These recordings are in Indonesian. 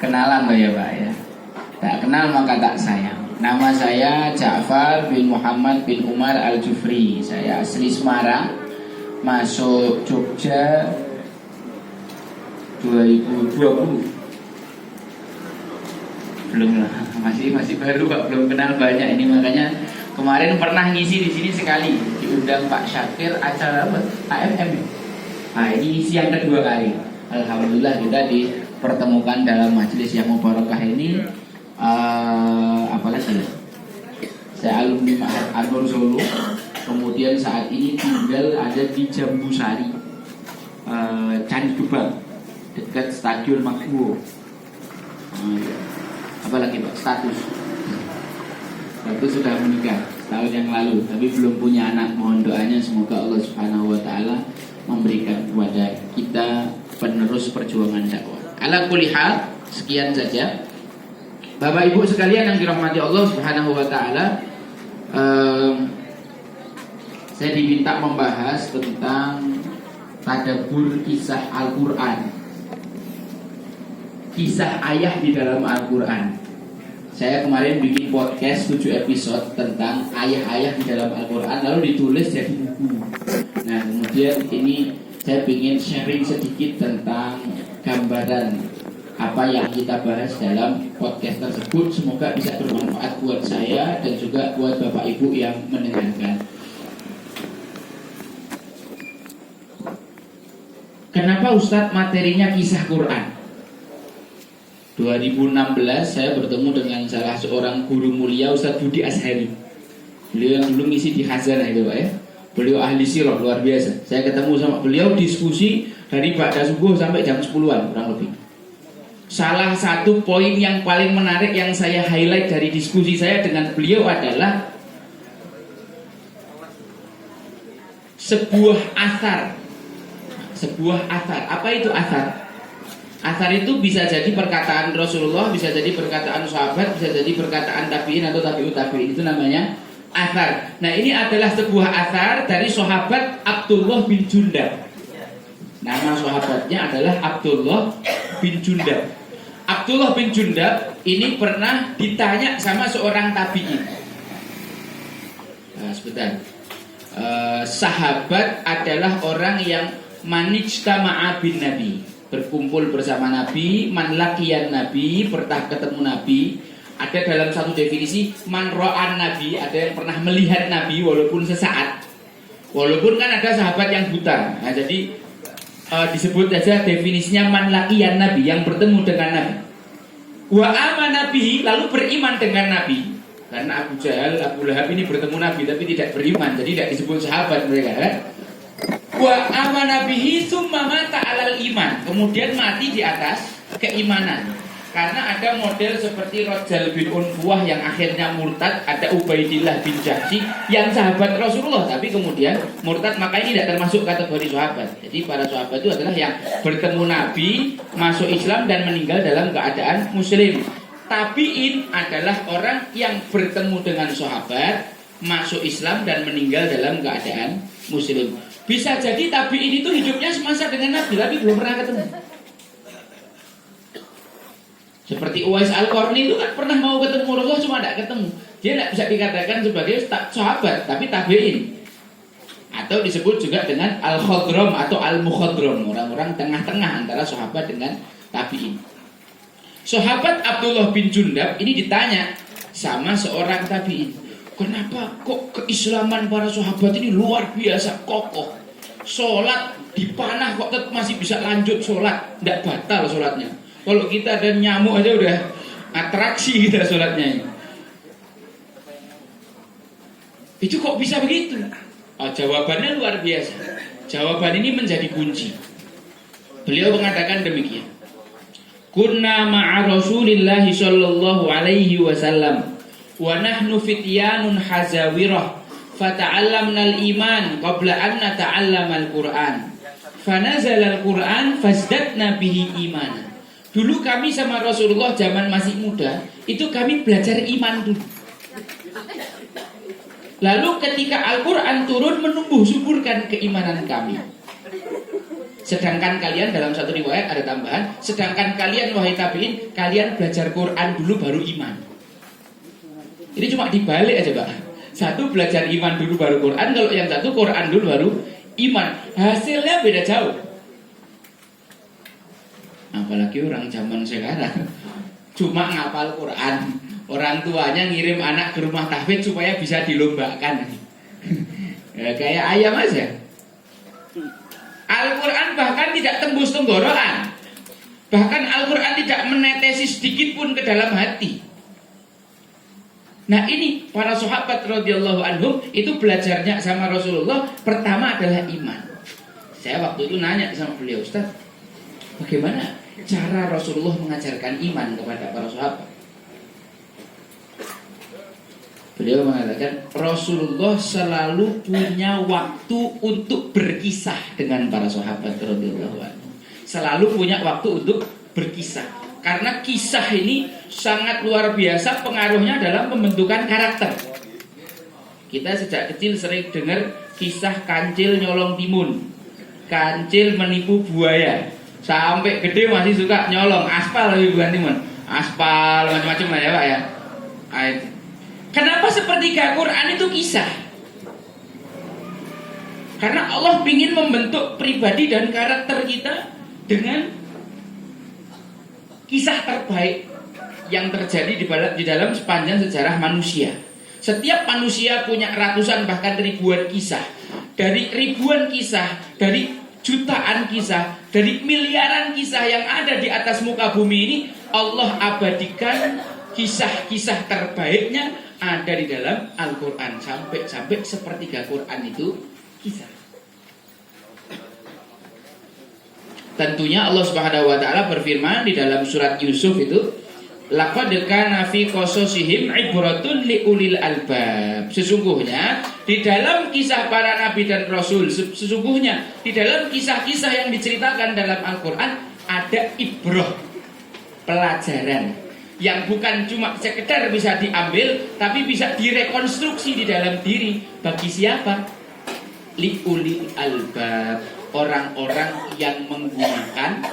Kenalan loh ya Pak ya. Tak kenal maka tak sayang. Nama saya Ja'far bin Muhammad bin Umar Al-Jufri. Saya asli Semarang, masuk Jogja 2020. Belum lah, masih baru Pak, belum kenal banyak ini, makanya kemarin pernah ngisi di sini sekali, diundang Pak Syakir acara apa? AFM. Nah ini ngisi yang kedua kali. Alhamdulillah kita dipertemukan dalam majelis yang mubarakah ini. Apalagi ya? Saya alumni Ma'had An-Nur Solo. Kemudian saat ini tinggal ada di Jambusari, Candi Gebang, dekat Stadion Makmur. Apalagi Pak, status sudah menikah tahun yang lalu, tapi belum punya anak. Mohon doanya semoga Allah Subhanahu Wa Taala memberikan kepada kita penerus perjuangan dakwah. Ala kulli hal, sekian saja. Bapak Ibu sekalian yang dirahmati Allah Subhanahu Wa Taala, saya diminta membahas tentang tadabbur kisah Al-Quran, kisah ayah di dalam Al-Quran. Saya kemarin bikin podcast 7 episode tentang ayah-ayah di dalam Al-Quran, lalu ditulis jadi buku. Nah kemudian ini saya ingin sharing sedikit tentang gambaran apa yang kita bahas dalam podcast tersebut. Semoga bisa bermanfaat buat saya dan juga buat Bapak Ibu yang mendengarkan. Kenapa Ustadz materinya kisah Quran? 2016 saya bertemu dengan salah seorang guru mulia, Ustadz Budi Ashari. Beliau yang dulu ngisi di Khazanah itu Pak ya. Beliau ahli sirah luar biasa. Saya ketemu sama beliau diskusi dari ba'da subuh sampai jam 10-an kurang lebih. Salah satu poin yang paling menarik yang saya highlight dari diskusi saya dengan beliau adalah sebuah athar. Apa itu athar? Athar itu bisa jadi perkataan Rasulullah, bisa jadi perkataan sahabat, bisa jadi perkataan tabi'in atau tabi'ut tabi'in. Itu namanya athar. Nah ini adalah sebuah athar dari sahabat Abdullah bin Jundab. Nama sahabatnya adalah Abdullah bin Jundab. Abdullah bin Jundab ini pernah ditanya sama seorang tabi'in. Nah, sebentar. Sahabat adalah orang yang manijtama'a bin Nabi, berkumpul bersama Nabi, manlakian Nabi, pernah ketemu Nabi. Ada dalam satu definisi man ra'an Nabi, ada yang pernah melihat Nabi walaupun sesaat. Walaupun kan ada sahabat yang buta. Nah, jadi disebut saja definisinya manlakian Nabi, yang bertemu dengan Nabi. Wa amana bihi, lalu beriman dengan Nabi. Karena Abu Jahal, Abu Lahab ini bertemu Nabi tapi tidak beriman, jadi tidak disebut sahabat mereka kan? Wa amana bihi summa mata alal iman, kemudian mati di atas keimanan. Karena ada model seperti Rajal bin Unfuah yang akhirnya murtad, ada Ubaidillah bin Jahsy yang sahabat Rasulullah tapi kemudian murtad, maka ini tidak termasuk kategori sahabat. Jadi para sahabat itu adalah yang bertemu Nabi, masuk Islam dan meninggal dalam keadaan muslim. Tabi'in adalah orang yang bertemu dengan sahabat, masuk Islam dan meninggal dalam keadaan muslim. Bisa jadi tabi'in itu hidupnya semasa dengan Nabi tapi belum pernah ketemu. Seperti Uwais Al-Qarni itu kan pernah mau ketemu Rasulullah cuma tidak ketemu. Dia tidak bisa dikatakan sebagai sahabat tapi tabi'in. Atau disebut juga dengan Al-Khadram atau Al-Mukhadram, orang-orang tengah-tengah antara sahabat dengan tabi'in. Sahabat Abdullah bin Jundab ini ditanya sama seorang tabi'in, kenapa kok keislaman para sahabat ini luar biasa kokoh? Sholat dipanah kok tetap masih bisa lanjut sholat, tidak batal sholatnya. Kalau kita ada nyamuk aja udah atraksi kita sholatnya. Itu kok bisa begitu? Jawabannya luar biasa. Jawaban ini menjadi kunci. Beliau mengatakan demikian. Kunna ma'a Rasulillahi sallallahu alaihi wasallam wa nahnu fityanun hazawirah fata'allamna al-iman qabla an nata'allama al-Qur'an fanazala al-Qur'an fazdadna bihi iman. Dulu kami sama Rasulullah zaman masih muda, itu kami belajar iman dulu. Lalu ketika Al-Quran turun menumbuh suburkan keimanan kami. Sedangkan kalian dalam satu riwayat ada tambahan, sedangkan kalian wahai tabiin, kalian belajar Quran dulu baru iman. Ini cuma dibalik aja Pak. Satu belajar iman dulu baru Quran, kalau yang satu Quran dulu baru iman. Hasilnya beda jauh. Apalagi orang zaman sekarang cuma ngapal Quran. Orang tuanya ngirim anak ke rumah tahfidz supaya bisa dilombakan. Ya, kayak ayam aja. Al-Quran bahkan tidak tembus tenggorokan. Bahkan Al-Quran tidak menetesi sedikit pun ke dalam hati. Nah ini para sahabat radhiyallahu anhum itu belajarnya sama Rasulullah. Pertama adalah iman. Saya waktu itu nanya sama beliau, Ustaz, bagaimana cara Rasulullah mengajarkan iman kepada para sahabat? Beliau mengatakan Rasulullah selalu punya waktu untuk berkisah dengan para sahabat radhiyallahu anhu. Selalu punya waktu untuk berkisah. Karena kisah ini sangat luar biasa pengaruhnya dalam pembentukan karakter. Kita sejak kecil sering dengar kisah kancil nyolong timun, kancil menipu buaya. Sampai gede masih suka nyolong aspal, lebih bukan timun, aspal macam-macam lah ya Pak ya. Kenapa sepertiga Quran itu kisah? Karena Allah ingin membentuk pribadi dan karakter kita dengan kisah terbaik yang terjadi di dalam sepanjang sejarah manusia. Setiap manusia punya ratusan bahkan ribuan kisah. Dari ribuan kisah, dari jutaan kisah, dari miliaran kisah yang ada di atas muka bumi ini, Allah abadikan kisah-kisah terbaiknya ada di dalam Al-Quran. Sampai sepertiga Quran itu kisah. Tentunya Allah Subhanahu wa taala berfirman di dalam surat Yusuf itu, laqad kana fi qasasihim ibratun liulil albab. Sesungguhnya di dalam kisah para nabi dan rasul, sesungguhnya di dalam kisah-kisah yang diceritakan dalam Al-Quran ada ibrah, pelajaran yang bukan cuma sekedar bisa diambil, tapi bisa direkonstruksi di dalam diri. Bagi siapa? Liulil albab, orang-orang yang menggunakan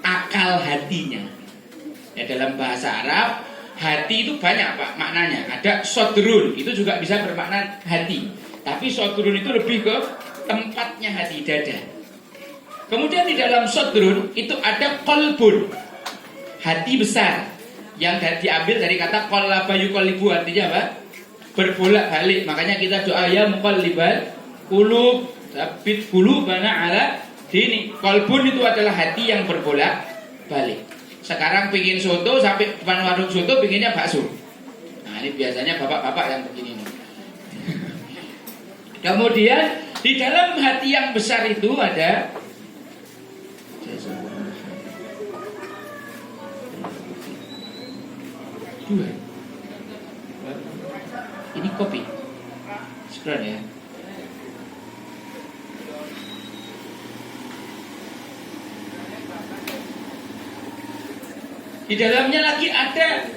akal hatinya. Ya, dalam bahasa Arab hati itu banyak Pak maknanya. Ada sodrun, itu juga bisa bermakna hati. Tapi sodrun itu lebih ke tempatnya hati, dada. Kemudian di dalam sodrun itu ada kolbun, hati besar, yang diambil dari kata qallaba yuqallibu, artinya apa? Berbolak balik. Makanya kita doa ya muqallibal qulub tsabbit qulubana ala dini. Qalbun itu adalah hati yang berbolak balik. Sekarang pingin soto, sampai depan warung soto pinginnya bakso. Nah ini biasanya bapak-bapak yang begini nih. Kemudian di dalam hati yang besar itu ada dua. Ini kopi. Sekarang ya. Di dalamnya lagi ada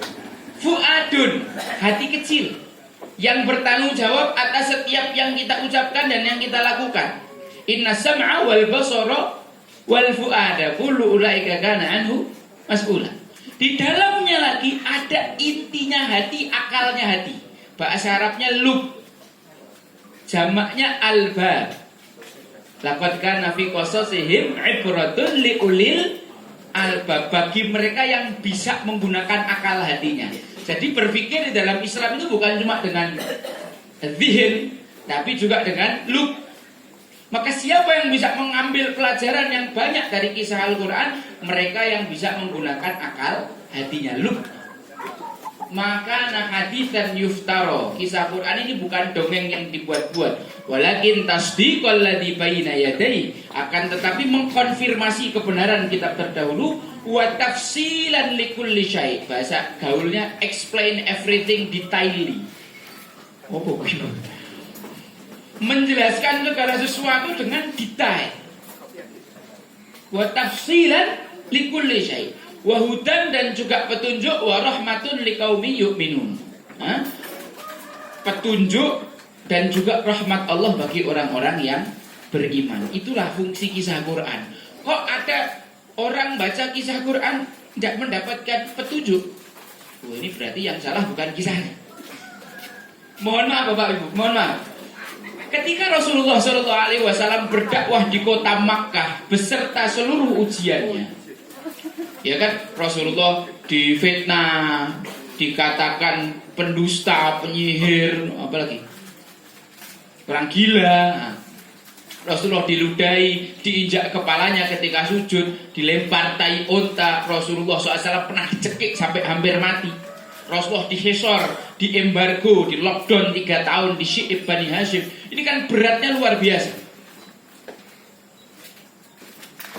fuadun, hati kecil yang bertanggung jawab atas setiap yang kita ucapkan dan yang kita lakukan. Inna sam'a wal basara wal fuada kullu ulaika kana anhu mas'ula. Di dalamnya lagi ada intinya hati, akalnya hati. Bahasa Arabnya lub, jamaknya albab. Laqad kana fi qasasihim ibratun liulil albab, bagi mereka yang bisa menggunakan akal hatinya. Jadi berpikir di dalam Islam itu bukan cuma dengan zihin, tapi juga dengan lub. Maka siapa yang bisa mengambil pelajaran yang banyak dari kisah Al-Quran? Mereka yang bisa menggunakan akal hatinya, lub. Maka haditsan yuftaro, kisah Quran ini bukan dongeng yang dibuat-buat. Walakin tasdiqal ladzi baina yadayhi, akan tetapi mengkonfirmasi kebenaran kitab terdahulu, wa tafsilan likulli syai'. Bahasa gaulnya explain everything detailly. Oh, begitu. Menjelaskan segala sesuatu dengan detail. Wa tafsilan likulli syai'. Wahudan, dan juga petunjuk, wa rahmatun liqaumi yu'minun. Petunjuk dan juga rahmat Allah bagi orang-orang yang beriman. Itulah fungsi kisah Quran. kok ada orang baca kisah Quran tidak mendapatkan petunjuk? Oh, ini berarti yang salah bukan kisahnya. Mohon maaf Bapak Ibu, mohon maaf. Ketika Rasulullah SAW berdakwah di kota Makkah beserta seluruh ujiannya, ya kan, Rasulullah difitnah, dikatakan pendusta, penyihir, apalagi orang gila. Nah, Rasulullah diludahi, diinjak kepalanya ketika sujud, dilempar tai unta. Rasulullah SAW pernah dicekik sampai hampir mati. Rasulullah dihisor, diembargo, di lockdown 3 tahun di Syi'ib Bani Hashim. Ini kan beratnya luar biasa.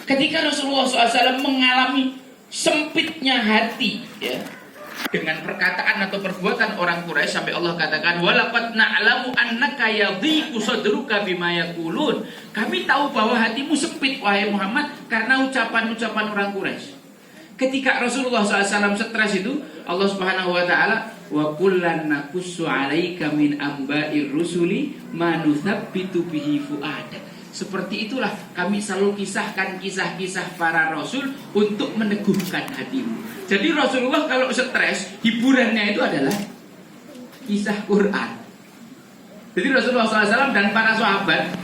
Ketika Rasulullah SAW mengalami sempitnya hati, ya, dengan perkataan atau perbuatan orang Quraisy, sampai Allah katakan walaqad na'lamu annaka yadhiqu sadruka bima yaqulun. Kami tahu bahwa hatimu sempit wahai Muhammad karena ucapan-ucapan orang Quraisy. Ketika Rasulullah SAW stres itu, Allah Subhanahu wa taala wa kullan naqussu 'alaika min amba'ir rusuli ma nuthabbitu bihi fu'adak. Seperti itulah kami selalu kisahkan kisah-kisah para rasul untuk meneguhkan hatimu. Jadi Rasulullah kalau stres, hiburannya itu adalah kisah Quran. Jadi Rasulullah SAW dan para sahabat